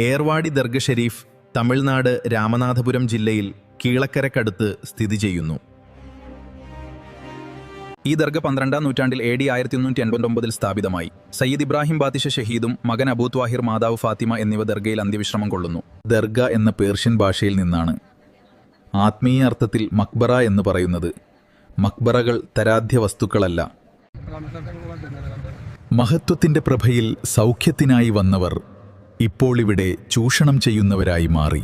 ഏർവാടി ദർഗ ഷരീഫ് തമിഴ്നാട് രാമനാഥപുരം ജില്ലയിൽ കീളക്കരക്കടുത്ത് സ്ഥിതി ചെയ്യുന്നു. ഈ ദർഗ 12-ാം നൂറ്റാണ്ടിൽ AD 1189 സ്ഥാപിതമായി. സയ്യിദ് ഇബ്രാഹിം ബാത്തിഷ ഷഹീദും മകൻ അബൂ ത്വാഹിർ മാതാവ് ഫാത്തിമ എന്നിവ ദർഗയിൽ അന്ത്യവിശ്രമം കൊള്ളുന്നു. ദർഗ എന്ന പേർഷ്യൻ ഭാഷയിൽ നിന്നാണ്. ആത്മീയ അർത്ഥത്തിൽ മക്ബറ എന്ന് പറയുന്നത്. മക്ബറകൾ തരാധ്യ വസ്തുക്കളല്ല. മഹത്വത്തിൻ്റെ പ്രഭയിൽ സൗഖ്യത്തിനായി വന്നവർ ഇപ്പോൾ ഇവിടെ ചൂഷണം ചെയ്യുന്നവരായി മാറി.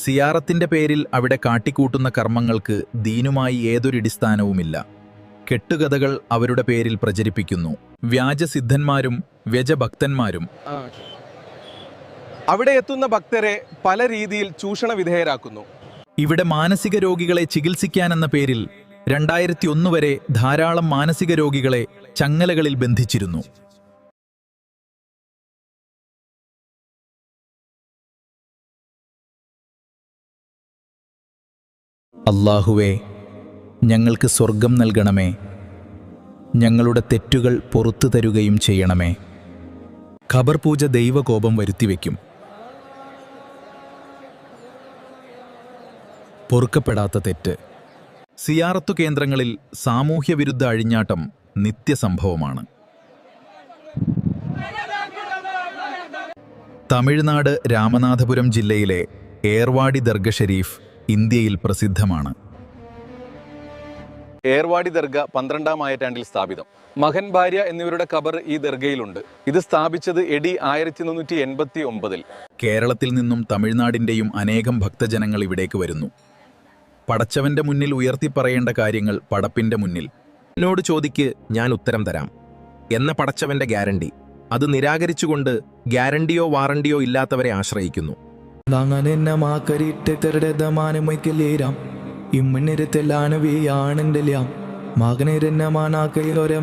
സിയാറത്തിൻ്റെ പേരിൽ അവിടെ കാട്ടിക്കൂട്ടുന്ന കർമ്മങ്ങൾക്ക് ദീനുമായി യാതൊരടിസ്ഥാനവുമില്ല. കെട്ടുകഥകൾ അവരുടെ പേരിൽ പ്രചരിപ്പിക്കുന്നു. വ്യാജസിദ്ധന്മാരും വ്യജഭക്തന്മാരും അവിടെ എത്തുന്ന ഭക്തരെ പല രീതിയിൽ ചൂഷണ വിധേയരാക്കുന്നു. ഇവിടെ മാനസിക രോഗികളെ ചികിത്സിക്കാനെന്ന പേരിൽ 2001 വരെ ധാരാളം മാനസിക രോഗികളെ ചങ്ങലകളിൽ ബന്ധിച്ചിരുന്നു. അല്ലാഹുവേ, ഞങ്ങൾക്ക് സ്വർഗം നൽകണമേ, ഞങ്ങളുടെ തെറ്റുകൾ പൊറുത്തു തരുകയും ചെയ്യണമേ. ഖബർ പൂജ ദൈവകോപം വരുത്തിവെക്കും. പൊറുക്കപ്പെടാത്ത തെറ്റ്. സിയാറത്തു കേന്ദ്രങ്ങളിൽ സാമൂഹ്യവിരുദ്ധ അഴിഞ്ഞാട്ടം നിത്യസംഭവമാണ്. തമിഴ്നാട് രാമനാഥപുരം ജില്ലയിലെ ഏർവാടി ദർഗ ഷരീഫ് ഇന്ത്യയിൽ പ്രസിദ്ധമാണ്. ഏർവാടി ദർഗ 12-ാം നൂറ്റാണ്ടിൽ സ്ഥാപിതം. മകൻ, ഭാര്യ എന്നിവരുടെ ഖബർ ഈ ദർഗയിലുണ്ട്. ഇത് സ്ഥാപിച്ചത് AD 1389. കേരളത്തിൽ നിന്നും തമിഴ്നാടിൻ്റെയും അനേകം ഭക്തജനങ്ങൾ ഇവിടേക്ക് വരുന്നു. പടച്ചവന്റെ മുന്നിൽ ഉയർത്തിപ്പറയേണ്ട കാര്യങ്ങൾ പടപ്പിന്റെ മുന്നിൽ. എന്നോട് ചോദിക്ക്, ഞാൻ ഉത്തരം തരാം എന്ന പടച്ചവന്റെ ഗ്യാരണ്ടി. അത് നിരാകരിച്ചുകൊണ്ട് ഗ്യാരണ്ടിയോ വാറണ്ടിയോ ഇല്ലാത്തവരെ ആശ്രയിക്കുന്നു. ഇമ്മണിരത്തെല്ലാനവിയാണെൻ്റെ മകനിരുന്ന മാനാക്കയിലൊരെ